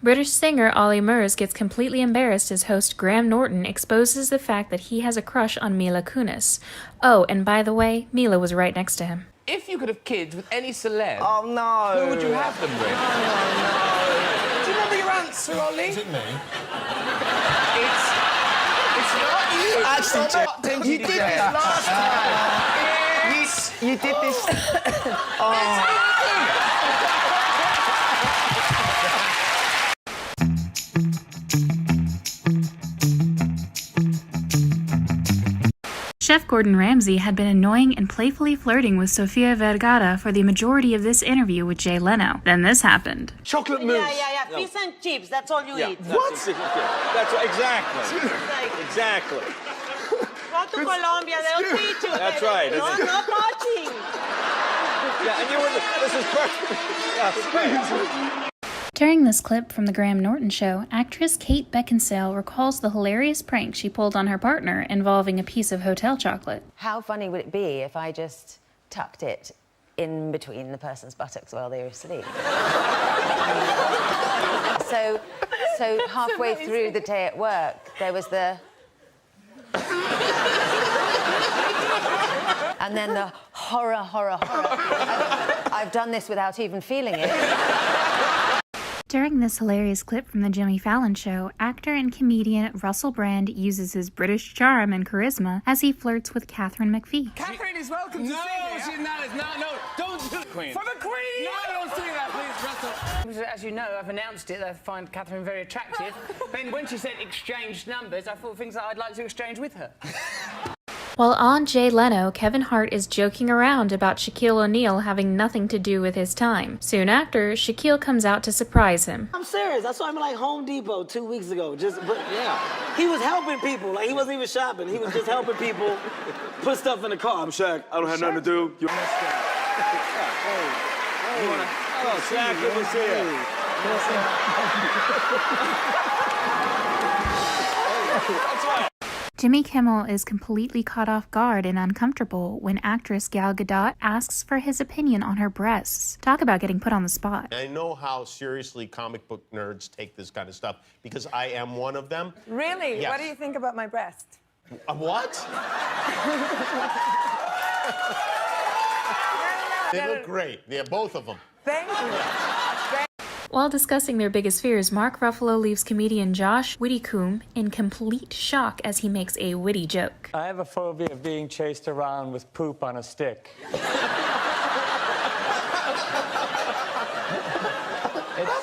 British singer Ollie Murs gets completely embarrassed as host Graham Norton exposes the fact that he has a crush on Mila Kunis. Oh, and by the way, Mila was right next to him. If you could have kids with any celeb, oh no, who would you have them with? No. Do you remember your answer, Ollie? Is it me? It's not you. Actually, you did this last time. You did this. Chef Gordon Ramsay had been annoying and playfully flirting with Sofia Vergara for the majority of this interview with Jay Leno. Then this happened. Chocolate mousse. Yeah. Fish and chips, that's all you eat. What? That's what, exactly. Exactly. Go to Colombia, they'll teach you. That's right. No touching. Yeah, and you were this is perfect. Yeah, During this clip from the Graham Norton show, actress Kate Beckinsale recalls the hilarious prank she pulled on her partner involving a piece of hotel chocolate. How funny would it be if I just tucked it in between the person's buttocks while they were asleep? So halfway through the day at work, there was the... and then the horror. I've done this without even feeling it. During this hilarious clip from the Jimmy Fallon show, actor and comedian Russel Brand uses his British charm and charisma as he flirts with Catherine McPhee. Catherine is welcome to sing here. No, don't do it. Queen. For the Queen! No, don't do that, please, Russell. As you know, I've announced it. I find Catherine very attractive. Then when she said exchange numbers, I thought things that I'd like to exchange with her. While on Jay Leno, Kevin Hart is joking around about Shaquille O'Neal having nothing to do with his time. Soon after, Shaquille comes out to surprise him. I'm serious. I saw him at like Home Depot 2 weeks ago. He was helping people. Like he wasn't even shopping. He was just helping people put stuff in the car. I'm Shaq. I don't have nothing to do. You Shaq, good to see you. That's right. Jimmy Kimmel is completely caught off guard and uncomfortable when actress Gal Gadot asks for his opinion on her breasts. Talk about getting put on the spot. I know how seriously comic book nerds take this kind of stuff because I am one of them. Really? Yes. What do you think about my breast? What? They look great. Yeah, both of them. Thank you. While discussing their biggest fears, Mark Ruffalo leaves comedian Josh Widdicombe in complete shock as he makes a witty joke. I have a phobia of being chased around with poop on a stick. That's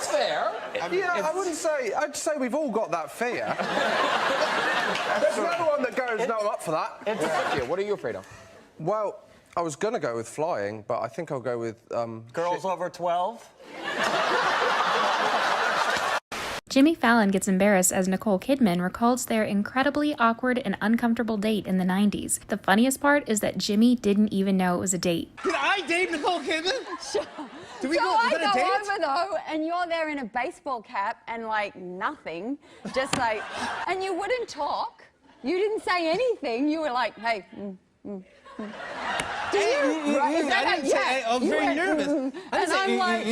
fair. I wouldn't say. I'd say we've all got that fear. There's no one that goes, no, I'm up for that. What are you afraid of? Well, I was gonna go with flying, but I think I'll go with Girls over 12? Jimmy Fallon gets embarrassed as Nicole Kidman recalls their incredibly awkward and uncomfortable date in the 90s. The funniest part is that Jimmy didn't even know it was a date. Did I date Nicole Kidman? Sure. Do we so go, I is that a go date? over though, and you're there in a baseball cap and like nothing, just like, and you wouldn't talk. You didn't say anything. You were like, hey. Do you? Right? Is that I didn't say. I was very nervous. I didn't say. I'm like,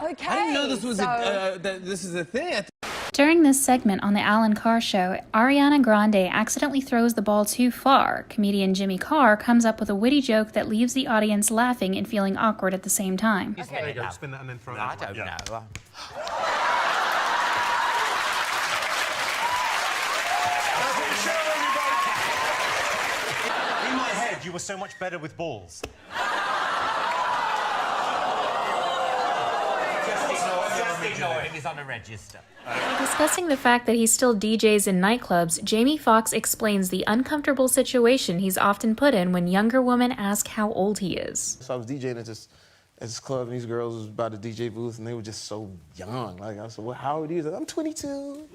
okay. I didn't know this was so... this is a thing. During this segment on the Alan Carr show, Ariana Grande accidentally throws the ball too far. Comedian Jimmy Carr comes up with a witty joke that leaves the audience laughing and feeling awkward at the same time. Okay. There you go. Spin that and then throw it. I don't know. In my head, you were so much better with balls. Just ignore him, he's on a register. Discussing the fact that he still DJs in nightclubs, Jamie Foxx explains the uncomfortable situation he's often put in when younger women ask how old he is. So I was DJing at this club, and these girls was by the DJ booth, and they were just so young. Like, I said, well, how old are you? Like, I'm 22. Well,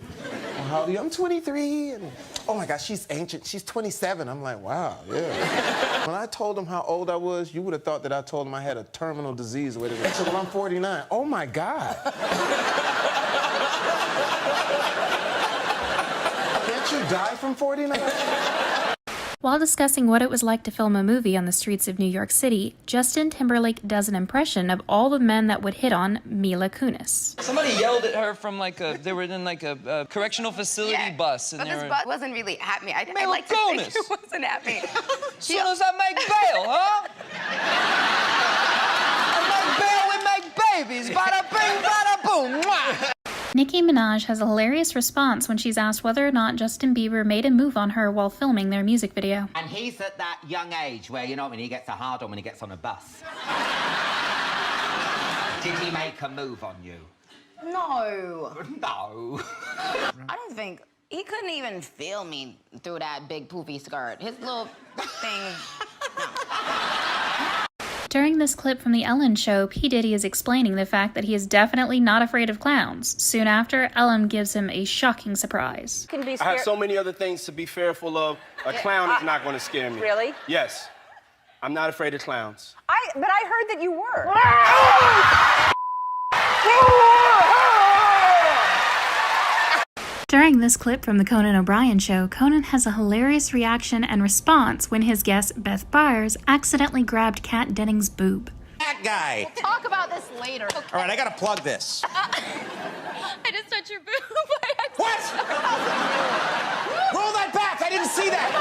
how old are you? I'm 23. And, oh, my gosh, she's ancient. She's 27. I'm like, wow, yeah. When I told them how old I was, you would have thought that I told them I had a terminal disease or whatever. They said, well, I'm 49. Oh, my God. Can't you die from 49? While discussing what it was like to film a movie on the streets of New York City, Justin Timberlake does an impression of all the men that would hit on Mila Kunis. Somebody yelled at her from they were in a correctional facility bus. And but this bus wasn't really at me. I'd Mila like to Kunis. think it wasn't at me. Soon as I make bail, huh? I make bail, we make babies. Bada bing, bada boom. Mwah. Nicki Minaj has a hilarious response when she's asked whether or not Justin Bieber made a move on her while filming their music video. And he's at that young age where, you know, when he gets a hard on when he gets on a bus. Did he make a move on you? No. No. I don't think... He couldn't even feel me through that big poofy skirt. His little thing... During this clip from The Ellen Show, P. Diddy is explaining the fact that he is definitely not afraid of clowns. Soon after, Ellen gives him a shocking surprise. I have so many other things to be fearful of. A clown is not going to scare me. Really? Yes. I'm not afraid of clowns. But I heard that you were. During this clip from the Conan O'Brien Show, Conan has a hilarious reaction and response when his guest, Beth Byers, accidentally grabbed Kat Dennings' boob. That guy. We'll talk about this later. Okay. All right, I gotta plug this. I just touched your boob. What? Roll that back! I didn't see that!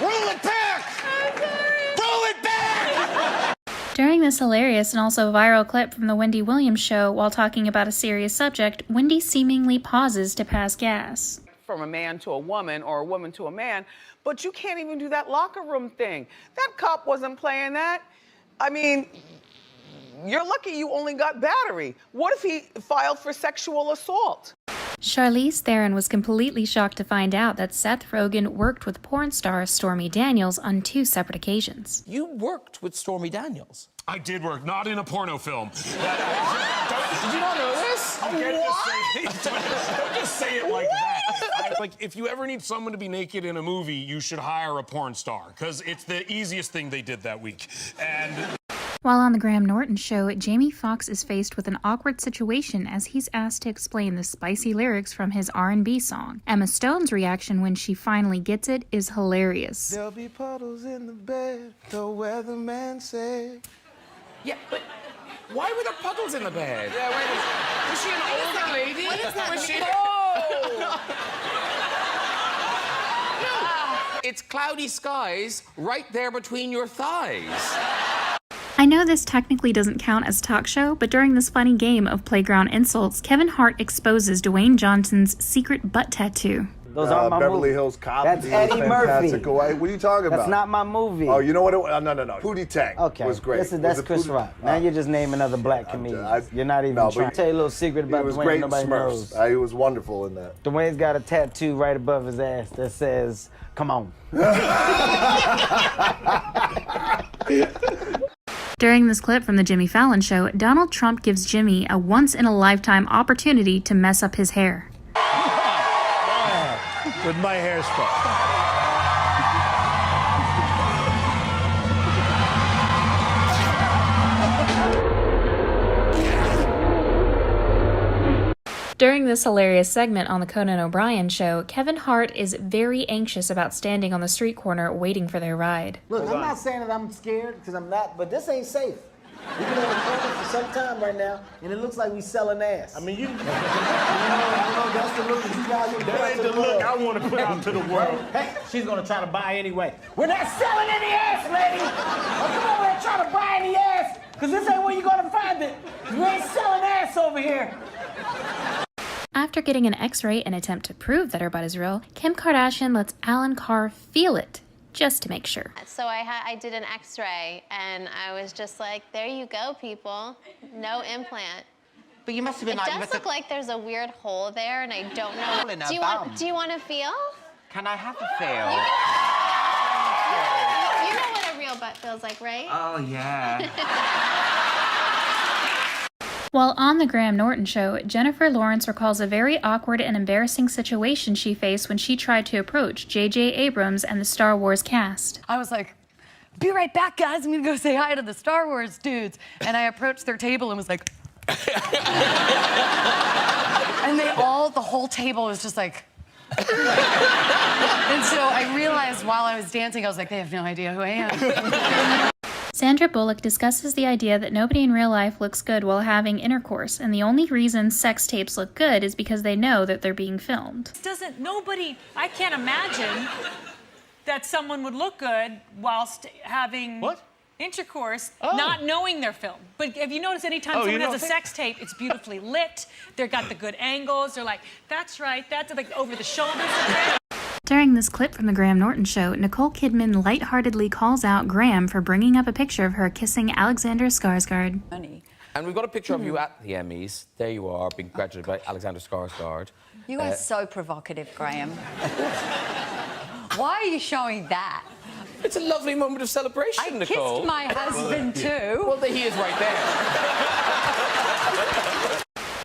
Roll it back! I'm sorry. Roll it back! During this hilarious and also viral clip from the Wendy Williams Show, while talking about a serious subject, Wendy seemingly pauses to pass gas. From a man to a woman or a woman to a man, but you can't even do that locker room thing. That cop wasn't playing that. I mean, you're lucky you only got battery. What if he filed for sexual assault? Charlize Theron was completely shocked to find out that Seth Rogen worked with porn star Stormy Daniels on 2 separate occasions. You worked with Stormy Daniels. I did work, not in a porno film. Did you not know this? Don't just say it like that. Like, if you ever need someone to be naked in a movie, you should hire a porn star, because it's the easiest thing they did that week. And... While on the Graham Norton Show, Jamie Foxx is faced with an awkward situation as he's asked to explain the spicy lyrics from his R&B song. Emma Stone's reaction when she finally gets it is hilarious. There'll be puddles in the bed, the weatherman said. Yeah, but why were there puddles in the bed? Yeah, wait a minute. Was she an older lady? What is that? Was she... No. It's cloudy skies right there between your thighs. I know this technically doesn't count as a talk show, but during this funny game of playground insults, Kevin Hart exposes Dwayne Johnson's secret butt tattoo. Those are my Beverly movies. Hills Cop. That's Eddie Murphy. What are you talking about? That's not my movie. Oh, you know what? No. Pootie Tang was great. That's Chris Rock. Now you're just naming other black comedians. You're not even trying. I'll tell you a little secret about Dwayne nobody knows. He was wonderful in that. Dwayne's got a tattoo right above his ass that says, "Come on." During this clip from the Jimmy Fallon Show, Donald Trump gives Jimmy a once-in-a-lifetime opportunity to mess up his hair. With my hairspray. During this hilarious segment on the Conan O'Brien Show, Kevin Hart is very anxious about standing on the street corner waiting for their ride. Look, I'm not saying that I'm scared, because I'm not, but this ain't safe. We've been on the corner for some time right now, and it looks like we selling ass. I mean, you know, that's the look that you guys are that ain't the look I want to put out to the world. Hey, she's gonna try to buy anyway. We're not selling any ass, lady. Come over here trying to buy any ass, because this ain't where you're gonna find it. You ain't selling ass over here. After getting an x-ray in an attempt to prove that her butt is real, Kim Kardashian lets Alan Carr feel it, just to make sure. So I did an x-ray, and I was just like, there you go, people. No implant. But you must have been like... It does look like there's a weird hole there, and I don't know. Do you want to feel? Can I have a feel? You know what a real butt feels like, right? Oh, yeah. While on the Graham Norton Show, Jennifer Lawrence recalls a very awkward and embarrassing situation she faced when she tried to approach J.J. Abrams and the Star Wars cast. I was like, be right back, guys. I'm gonna go say hi to the Star Wars dudes. And I approached their table and was like... and the whole table was just like... And so I realized while I was dancing, I was like, they have no idea who I am. Sandra Bullock discusses the idea that nobody in real life looks good while having intercourse, and the only reason sex tapes look good is because they know that they're being filmed. I can't imagine that someone would look good whilst having intercourse, not knowing they're filmed. But have you noticed anytime someone has a sex tape, it's beautifully lit, they've got the good angles, they're like, that's right, that's like over the shoulders. During this clip from the Graham Norton show, Nicole Kidman lightheartedly calls out Graham for bringing up a picture of her kissing Alexander Skarsgård. And we've got a picture of you at the Emmys. There you are, being graduated by Alexander Skarsgård. You are so provocative, Graham. Why are you showing that? It's a lovely moment of celebration, Nicole. I kissed my husband too. Well, he is right there.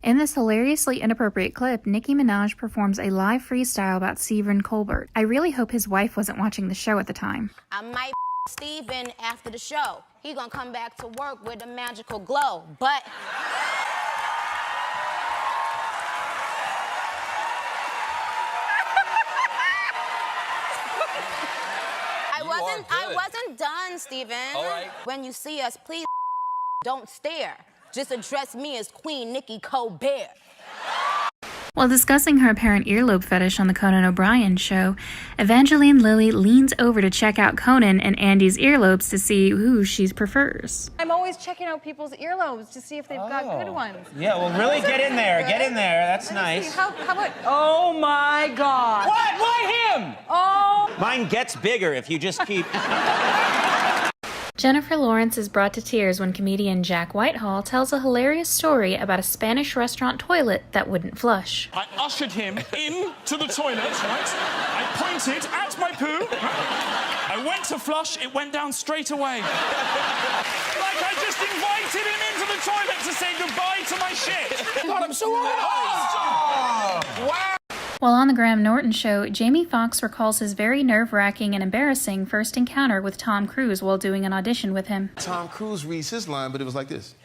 In this hilariously inappropriate clip, Nicki Minaj performs a live freestyle about Stephen Colbert. I really hope his wife wasn't watching the show at the time. I might Steven after the show. He gonna come back to work with a magical glow, but... I wasn't done, Steven. All right. When you see us, please don't stare. Just address me as Queen Nikki Colbert. While discussing her apparent earlobe fetish on the Conan O'Brien show, Evangeline Lilly leans over to check out Conan and Andy's earlobes to see who she prefers. I'm always checking out people's earlobes to see if they've got good ones. Yeah, well, really get in there. Get in there. That's nice. How about... Oh, my God. What? Why him? Oh. Mine gets bigger if you just keep... Jennifer Lawrence is brought to tears when comedian Jack Whitehall tells a hilarious story about a Spanish restaurant toilet that wouldn't flush. I ushered him into the toilet, right? I pointed at my poo. I went to flush, it went down straight away. Like I just invited him into the toilet to say goodbye to my shit. God, I'm so organized. Wow. While on the Graham Norton show, Jamie Foxx recalls his very nerve-wracking and embarrassing first encounter with Tom Cruise while doing an audition with him. Tom Cruise reads his line, but it was like this.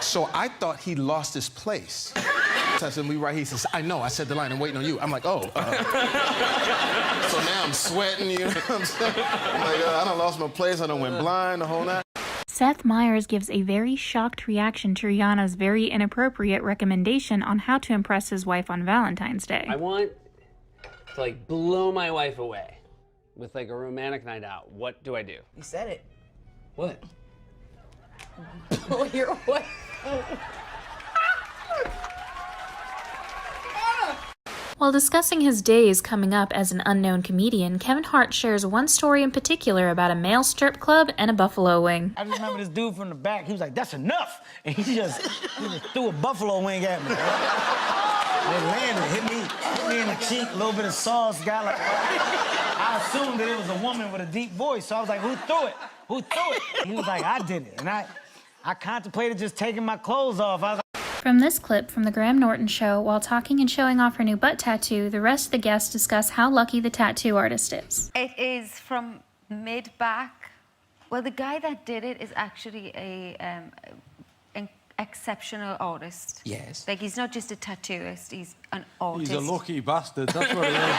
So I thought he lost his place. I said, we right here. He says, I know, I said the line, I'm waiting on you. I'm like, oh. So now I'm sweating, you know what I'm saying? I'm like, I done lost my place, I done went blind, the whole night. Seth Meyers gives a very shocked reaction to Rihanna's very inappropriate recommendation on how to impress his wife on Valentine's Day. I want to, like, blow my wife away with, like, a romantic night out. What do I do? You said it. What? Blow your wife. While discussing his days coming up as an unknown comedian, Kevin Hart shares one story in particular about a male strip club and a buffalo wing. I just remember this dude from the back, he was like, that's enough! And he just threw a buffalo wing at me. It landed, hit me in the cheek, a little bit of sauce, got like... I assumed that it was a woman with a deep voice, so I was like, who threw it? Who threw it? He was like, I did it. And I contemplated just taking my clothes off. I was like, From this clip from the Graham Norton show, while talking and showing off her new butt tattoo, the rest of the guests discuss how lucky the tattoo artist is. It is from mid-back. Well, the guy that did it is actually an exceptional artist. Yes. Like, he's not just a tattooist, he's an artist. He's a lucky bastard, that's what he is.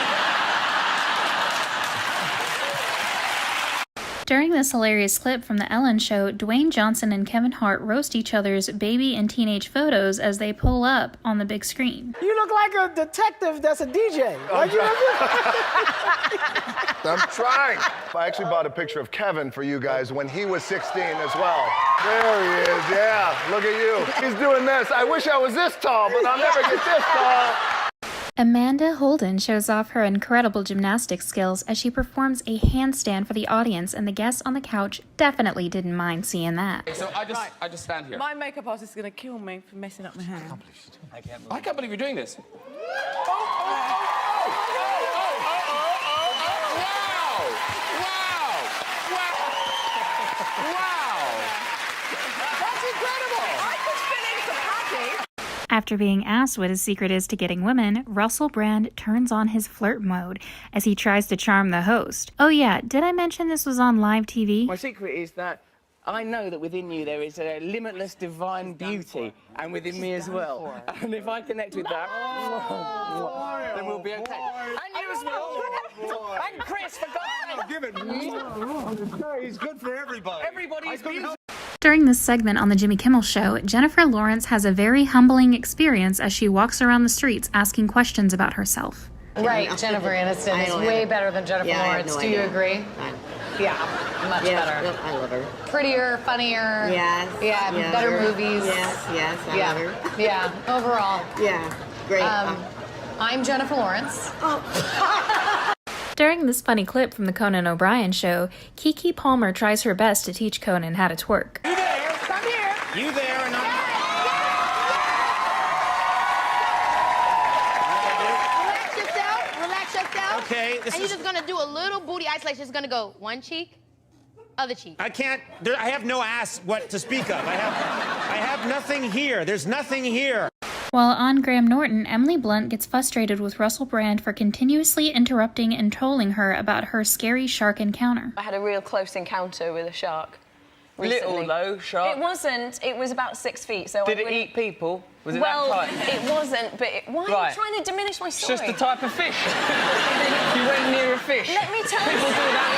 During this hilarious clip from The Ellen Show, Dwayne Johnson and Kevin Hart roast each other's baby and teenage photos as they pull up on the big screen. you look like a detective that's a DJ. I'm trying. I actually bought a picture of Kevin for you guys when he was 16 as well. There he is, yeah. Look at you. He's doing this. I wish I was this tall, but I'll never get this tall. Amanda Holden shows off her incredible gymnastics skills as she performs a handstand for the audience, and the guests on the couch definitely didn't mind seeing that. So I just stand here. My makeup artist is going to kill me for messing up my hair. I can't believe you're doing this. After being asked what his secret is to getting women, Russel Brand turns on his flirt mode as he tries to charm the host. Oh yeah, did I mention this was on live TV? My secret is that I know that within you there is a limitless divine beauty, and within me as well. And if I connect with that, then we'll be okay. And you as well. And Chris, for God's sake. Give it. He's good for everybody. Everybody's beautiful. During this segment on The Jimmy Kimmel Show, Jennifer Lawrence has a very humbling experience as she walks around the streets asking questions about herself. Right, Jennifer Aniston is way better than Jennifer Lawrence. Do you agree? Yeah, much better. I love her. Prettier, funnier. Yes. Yeah, better movies. Yes, I love her. Yeah, overall. Yeah, great. I'm Jennifer Lawrence. During this funny clip from the Conan O'Brien Show, Keke Palmer tries her best to teach Conan how to twerk. You there? Come here. You there and I'm... Relax yourself. Okay, And you're just gonna do a little booty isolation. It's gonna go one cheek, other cheek. I can't, I have no ass what to speak of. I have nothing here. There's nothing here. While on Graham Norton, Emily Blunt gets frustrated with Russel Brand for continuously interrupting and trolling her about her scary shark encounter. I had a real close encounter with a shark recently. Little, though, shark. It wasn't. It was about 6 feet, so Did it eat people? Was it well, that tight? it wasn't, but why are you trying to diminish my story? It's just the type of fish. You went near a fish. Let me tell People you. do that.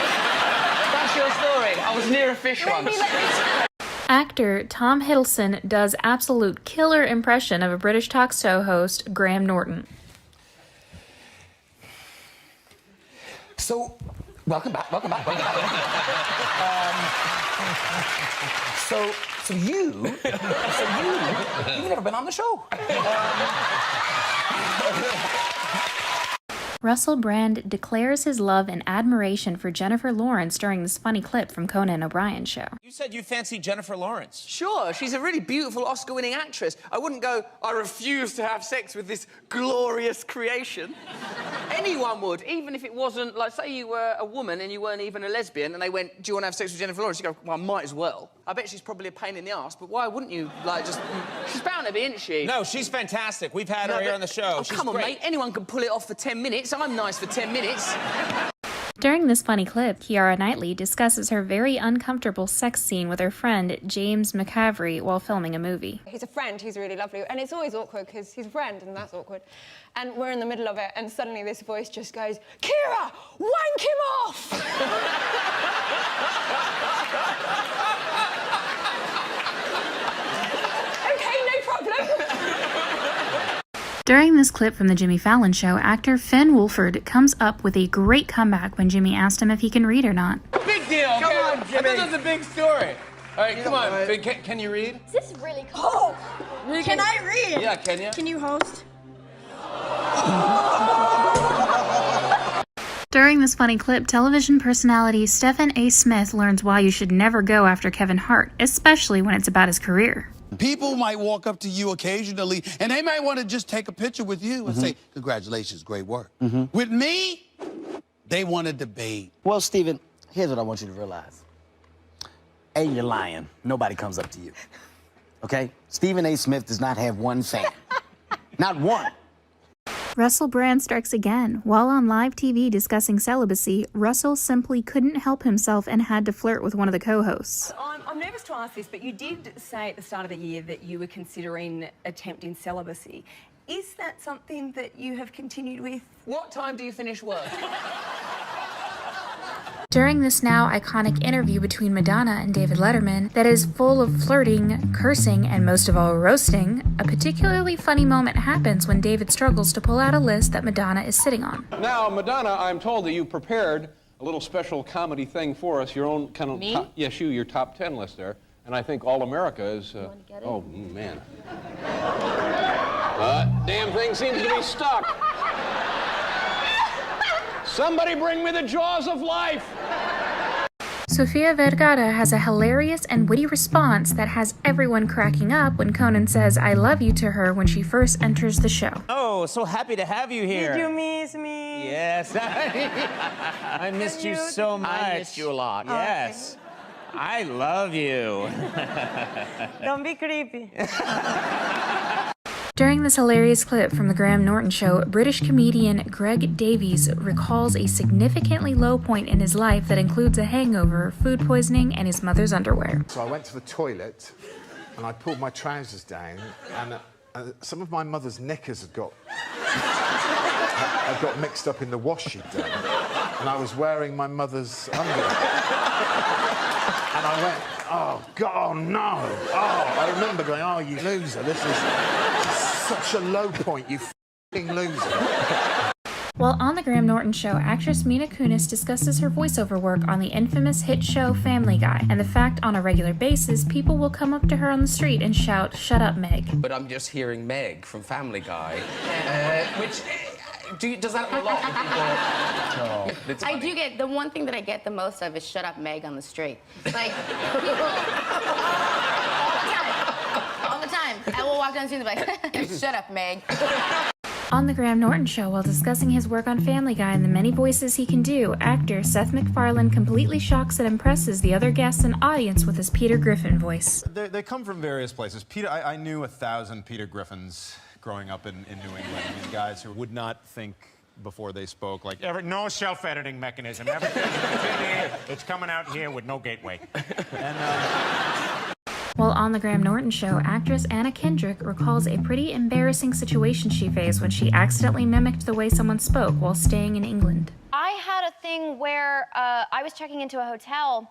That's your story. I was near a fish once. Actor Tom Hiddleston does absolute killer impression of a British talk show host, Graham Norton. So, welcome back. You've never been on the show. Russel Brand declares his love and admiration for Jennifer Lawrence during this funny clip from Conan O'Brien Show. You said you fancy Jennifer Lawrence. Sure, she's a really beautiful Oscar-winning actress. I wouldn't go, I refuse to have sex with this glorious creation. Anyone would, even if it wasn't, like, say you were a woman and you weren't even a lesbian, and they went, do you want to have sex with Jennifer Lawrence? You go, well, I might as well. I bet she's probably a pain in the arse, but why wouldn't you, like, just... She's bound to be, isn't she? No, she's fantastic. We've had her here on the show. Oh, She's come on, great. mate. Anyone can pull it off for 10 minutes. I'm nice for 10 minutes. During this funny clip, Keira Knightley discusses her very uncomfortable sex scene with her friend James McCaffrey while filming a movie. He's a friend, he's really lovely, and it's always awkward because he's a friend and that's awkward. And we're in the middle of it and suddenly this voice just goes, Keira, wank him off! Okay, no problem. During this clip from The Jimmy Fallon Show, actor Finn Wolford comes up with a great comeback when Jimmy asked him if he can read or not. Big deal, okay? Come on, I Jimmy. thought that was a big story. All right, come on. Can you read? This is really cool. Can I read? Yeah, can you? Can you host? During this funny clip, television personality Stephen A. Smith learns why you should never go after Kevin Hart, especially when it's about his career. People might walk up to you occasionally, and they might want to just take a picture with you and say, congratulations, great work. With me, they want to debate. Well, Stephen, here's what I want you to realize. A, you're lying. Nobody comes up to you. Okay? Stephen A. Smith does not have one fan. Not one. Russel Brand strikes again. While on live TV discussing celibacy, Russell simply couldn't help himself and had to flirt with one of the co-hosts. I'm nervous to ask this, but you did say at the start of the year that you were considering attempting celibacy. Is that something that you have continued with? What time do you finish work? During this now iconic interview between Madonna and David Letterman that is full of flirting, cursing, and most of all roasting, a particularly funny moment happens when David struggles to pull out a list that Madonna is sitting on. Now, Madonna, I'm told that you prepared a little special comedy thing for us, your own kind of... Me? Yes, your top 10 list there. And I think All America is... oh, man. Damn thing seems to be stuck. Somebody bring me the jaws of life. Sofia Vergara has a hilarious and witty response that has everyone cracking up when Conan says I love you to her when she first enters the show. Oh, so happy to have you here. Did you miss me? Yes. I missed you so much. I missed you a lot. Yes. I love you. Don't be creepy. During this hilarious clip from the Graham Norton show, British comedian Greg Davies recalls a significantly low point in his life that includes a hangover, food poisoning, and his mother's underwear. So I went to the toilet and I pulled my trousers down and some of my mother's knickers had got mixed up in the wash she'd done, and I was wearing my mother's underwear. And I went, oh, God, oh, no. Oh, I remember going, oh, you loser, this is such a low point, you f***ing loser. While on the Graham Norton show, actress Mila Kunis discusses her voiceover work on the infamous hit show Family Guy, and the fact on a regular basis, people will come up to her on the street and shout, "Shut up, Meg." But I'm just hearing Meg from Family Guy, which... does that happen a lot? People, I do get, the one thing that I get the most of is "Shut up, Meg" on the street. Like, people, all the time. I will walk down the street and be like, "Shut up, Meg." On the Graham Norton show, while discussing his work on Family Guy and the many voices he can do, actor Seth MacFarlane completely shocks and impresses the other guests and audience with his Peter Griffin voice. They come from various places. I knew 1,000 Peter Griffins growing up in New England. I mean, guys who would not think before they spoke, like, no self-editing mechanism. Everything is in here, it's coming out here with no gateway. And, While on the Graham Norton show, actress Anna Kendrick recalls a pretty embarrassing situation she faced when she accidentally mimicked the way someone spoke while staying in England. I had a thing where I was checking into a hotel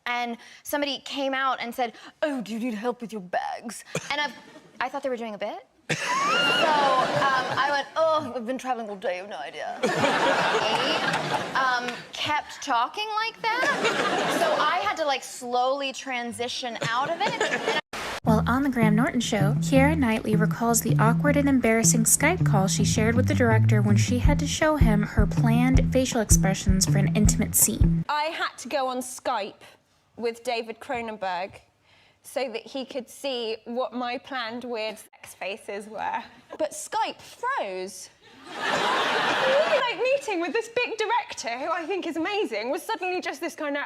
and somebody came out and said, "Oh, do you need help with your bags?" And I thought they were doing a bit. So I went, "Oh, I've been traveling all day, I have no idea." They kept talking like that. So I had to like slowly transition out of it. While on the Graham Norton show, Keira Knightley recalls the awkward and embarrassing Skype call she shared with the director when she had to show him her planned facial expressions for an intimate scene. I had to go on Skype with David Cronenberg so that he could see what my planned weird sex faces were. But Skype froze. Really, like, meeting with this big director, who I think is amazing, was suddenly just this kind of...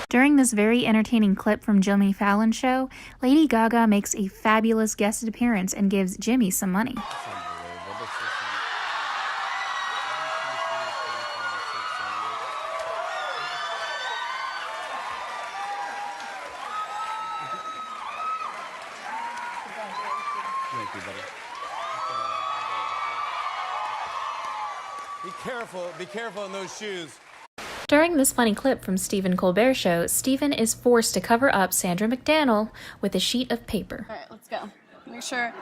During this very entertaining clip from Jimmy Fallon's show, Lady Gaga makes a fabulous guest appearance and gives Jimmy some money. Thank you, buddy. Be careful in those shoes. During this funny clip from Stephen Colbert's show, Stephen is forced to cover up Sandra McDaniel with a sheet of paper. All right, let's go. Make sure